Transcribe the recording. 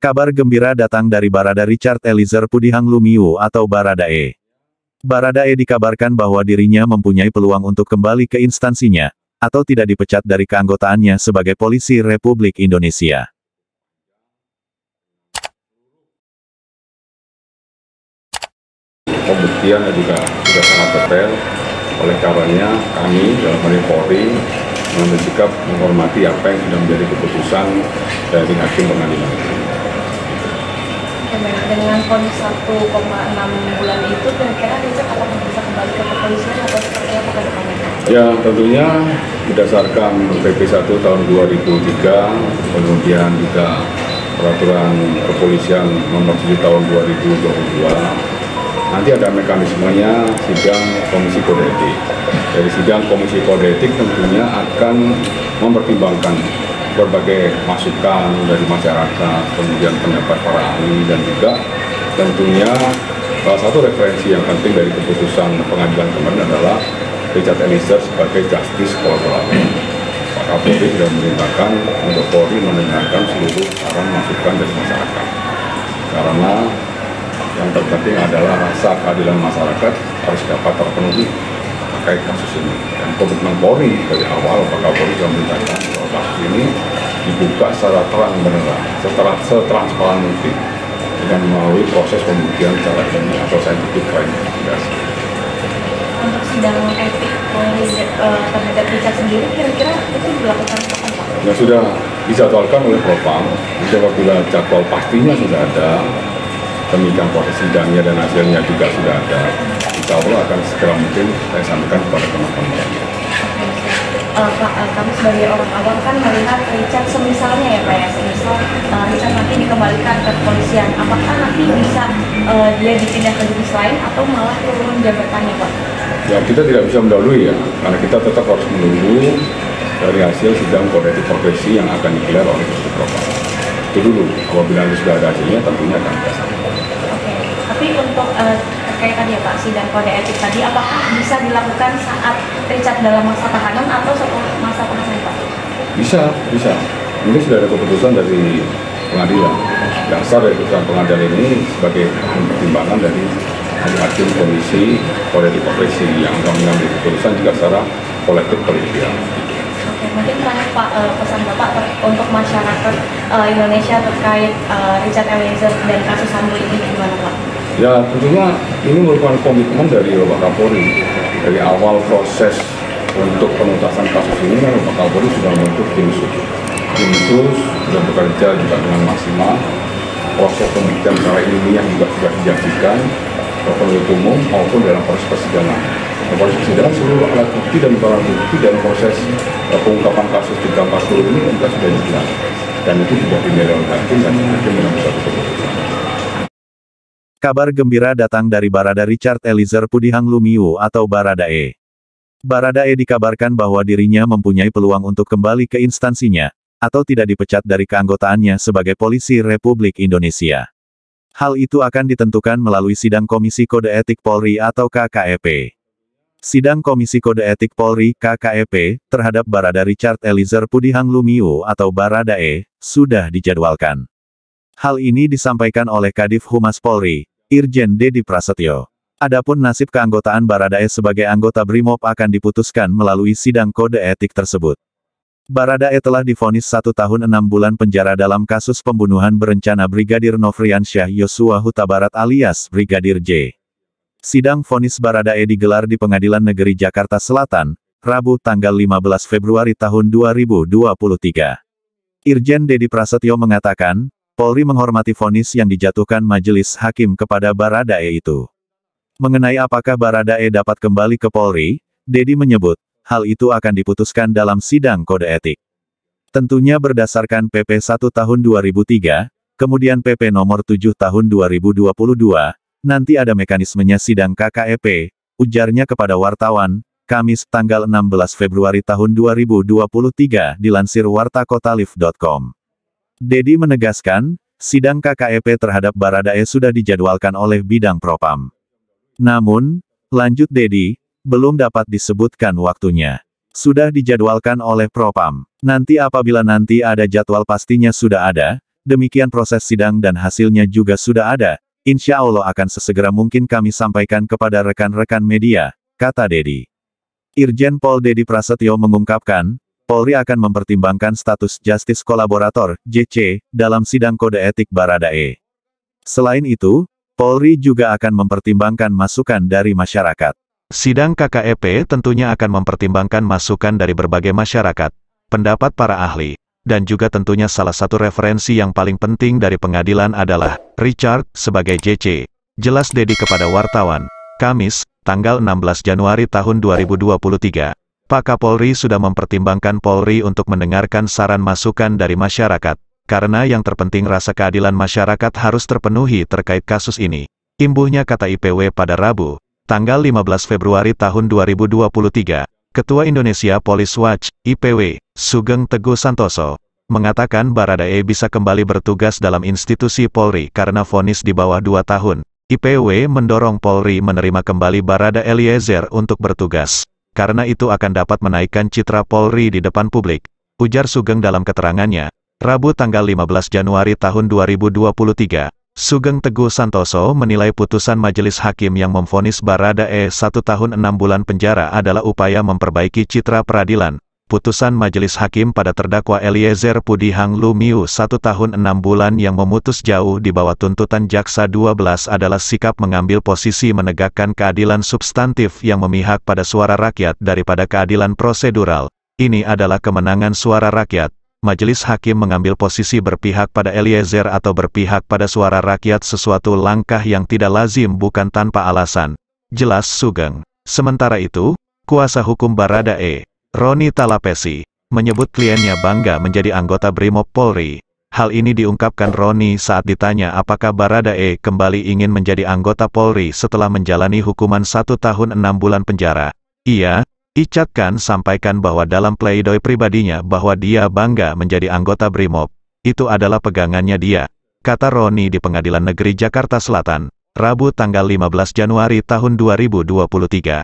Kabar gembira datang dari Barada Richard Eliezer Pudihang Lumiu atau Baradae. Baradae dikabarkan bahwa dirinya mempunyai peluang untuk kembali ke instansinya, atau tidak dipecat dari keanggotaannya sebagai polisi Republik Indonesia. Pembuktian juga sudah sangat detail, oleh karenanya kami dalam hal ini Polri mengambil sikap menghormati apa yang sudah menjadi keputusan dari hakim pengadilan. Dengan vonis 1,6 bulan itu, kira-kira Richard apakah bisa kembali ke kepolisian atau seperti apa ke depannya? Ya, tentunya berdasarkan PP 1 tahun 2003, kemudian juga peraturan kepolisian nomor 7 tahun 2022, nanti ada mekanismenya sidang Komisi Kode Etik. Dari sidang Komisi Kode Etik tentunya akan mempertimbangkan berbagai masukan dari masyarakat, kemudian pendapat para ahli, dan juga tentunya salah satu referensi yang penting dari keputusan pengadilan kemarin adalah Richard Eliezer sebagai justice kolaborator. Pak Kapolri sudah memerintahkan untuk Polri mendengarkan seluruh saran masukan dari masyarakat, karena yang terpenting adalah rasa keadilan masyarakat harus dapat terpenuhi terkait kasus ini. Dan komitmen Polri dari awal, Pak Kapolri sudah memerintahkan bahwa kasus ini dibuka secara terang-benerang, setransparan mungkin, dengan melalui proses pembuktian secara ilmiah atau scientific crime investigation. Untuk sidang etik terhadap Richard sendiri, kira-kira itu dilakukan kapan, Pak? Ya, sudah dijadwalkan oleh Propam. Jadi apabila jadwal pastinya sudah ada, demikian proses sidangnya dan hasilnya juga sudah ada, insya Allah akan segera mungkin saya sampaikan kepada teman-teman. Pak, kami sebagai orang awam kan melihat Richard semisalnya ya Pak ya, semisal Richard nanti dikembalikan ke kepolisian, apakah nanti bisa dia dipindah ke divisi lain atau malah turun jabatannya Pak? Ya, kita tidak bisa mendahului ya, karena kita tetap harus menunggu dari hasil sidang kode etik profesi yang akan digelar oleh Propam. Itu dulu, apabila sudah ada hasilnya tentunya akan kita sampaikan. Oke, tapi untuk terkait tadi ya Pak, sidang kode etik tadi, apakah bisa dilakukan saat Richard dalam masa tahanan atau setelah masa tahanan Pak? Bisa. Ini sudah ada keputusan dari pengadilan. Dasar dari keputusan pengadilan ini sebagai pertimbangan dari hakim komisi kode etik profesi yang akan mengambil keputusan juga secara kolektif kolegial. Oke, mungkin terakhir Pak, pesan Bapak untuk masyarakat Indonesia terkait Richard Eliezer dan kasus Sambo ini gimana Pak? Ya, tentunya ini merupakan komitmen dari Bapak Kapolri. Dari awal proses untuk penuntasan kasus ini, Bapak Kapolri sudah membentuk tim sus. Tim sus sudah bekerja juga dengan maksimal. Proses pembuktian secara ilmiah juga sudah dijanjikan penuntut umum maupun dalam proses persidangan. Dalam proses persidangan seluruh alat bukti dan barang bukti dalam proses pengungkapan kasus 340 ini juga sudah jelas. Dan itu sudah dinilai oleh hakim dan hakim mengambil satu keputusan. Kabar gembira datang dari Barada Richard Eliezer Pudihang Lumiu atau Baradae. Baradae dikabarkan bahwa dirinya mempunyai peluang untuk kembali ke instansinya, atau tidak dipecat dari keanggotaannya sebagai polisi Republik Indonesia. Hal itu akan ditentukan melalui sidang Komisi Kode Etik Polri atau KKEP. Sidang Komisi Kode Etik Polri (KKEP) terhadap Barada Richard Eliezer Pudihang Lumiu atau Baradae sudah dijadwalkan. Hal ini disampaikan oleh Kadif Humas Polri, Irjen Dedi Prasetyo. Adapun nasib keanggotaan Baradae sebagai anggota BRIMOB akan diputuskan melalui sidang kode etik tersebut. Baradae telah divonis 1 tahun 6 bulan penjara dalam kasus pembunuhan berencana Brigadir Nofriansyah Yosua Huta Barat alias Brigadir J. Sidang vonis Baradae digelar di Pengadilan Negeri Jakarta Selatan, Rabu tanggal 15 Februari tahun 2023. Irjen Dedi Prasetyo mengatakan, Polri menghormati vonis yang dijatuhkan majelis hakim kepada Baradae itu. Mengenai apakah Baradae dapat kembali ke Polri, Dedi menyebut, hal itu akan diputuskan dalam sidang kode etik. Tentunya berdasarkan PP 1 tahun 2003, kemudian PP nomor 7 tahun 2022, nanti ada mekanismenya sidang KKEP, ujarnya kepada wartawan, Kamis tanggal 16 Februari tahun 2023 dilansir wartakotaliv.com. Dedi menegaskan, sidang KKEP terhadap Baradae sudah dijadwalkan oleh bidang Propam. Namun, lanjut Dedi, belum dapat disebutkan waktunya. Sudah dijadwalkan oleh Propam. Nanti apabila nanti ada jadwal pastinya sudah ada, Demikian proses sidang dan hasilnya juga sudah ada. Insya Allah akan sesegera mungkin kami sampaikan kepada rekan-rekan media, kata Dedi. Irjen Pol Dedi Prasetyo mengungkapkan, Polri akan mempertimbangkan status Justice Kolaborator, JC, dalam sidang kode etik Baradae. Selain itu, Polri juga akan mempertimbangkan masukan dari masyarakat. Sidang KKEP tentunya akan mempertimbangkan masukan dari berbagai masyarakat, pendapat para ahli, dan juga tentunya salah satu referensi yang paling penting dari pengadilan adalah Richard sebagai JC. Jelas Dedi kepada wartawan, Kamis, tanggal 16 Januari tahun 2023. Pak Kapolri sudah mempertimbangkan Polri untuk mendengarkan saran masukan dari masyarakat, karena yang terpenting rasa keadilan masyarakat harus terpenuhi terkait kasus ini. Imbuhnya kata IPW pada Rabu, tanggal 15 Februari tahun 2023. Ketua Indonesia Police Watch, IPW, Sugeng Teguh Santoso, mengatakan Baradae bisa kembali bertugas dalam institusi Polri karena vonis di bawah 2 tahun. IPW mendorong Polri menerima kembali Barada Eliezer untuk bertugas, karena itu akan dapat menaikkan citra Polri di depan publik, ujar Sugeng dalam keterangannya. Rabu tanggal 15 Januari tahun 2023. Sugeng Teguh Santoso menilai putusan majelis hakim yang memvonis Baradae 1 tahun 6 bulan penjara adalah upaya memperbaiki citra peradilan. Putusan majelis hakim pada terdakwa Eliezer Pudihang Lumiu 1 tahun 6 bulan yang memutus jauh di bawah tuntutan jaksa 12 adalah sikap mengambil posisi menegakkan keadilan substantif yang memihak pada suara rakyat daripada keadilan prosedural. Ini adalah kemenangan suara rakyat. Majelis hakim mengambil posisi berpihak pada Eliezer atau berpihak pada suara rakyat sesuatu langkah yang tidak lazim bukan tanpa alasan. Jelas Sugeng. Sementara itu, kuasa hukum Baradae, Roni Talapesi, menyebut kliennya bangga menjadi anggota Brimob Polri. Hal ini diungkapkan Roni saat ditanya apakah Baradae kembali ingin menjadi anggota Polri setelah menjalani hukuman 1 tahun 6 bulan penjara. Ia, Icatkan sampaikan bahwa dalam pleidoy pribadinya bahwa dia bangga menjadi anggota Brimob. Itu adalah pegangannya dia, kata Roni di Pengadilan Negeri Jakarta Selatan, Rabu tanggal 15 Januari tahun 2023.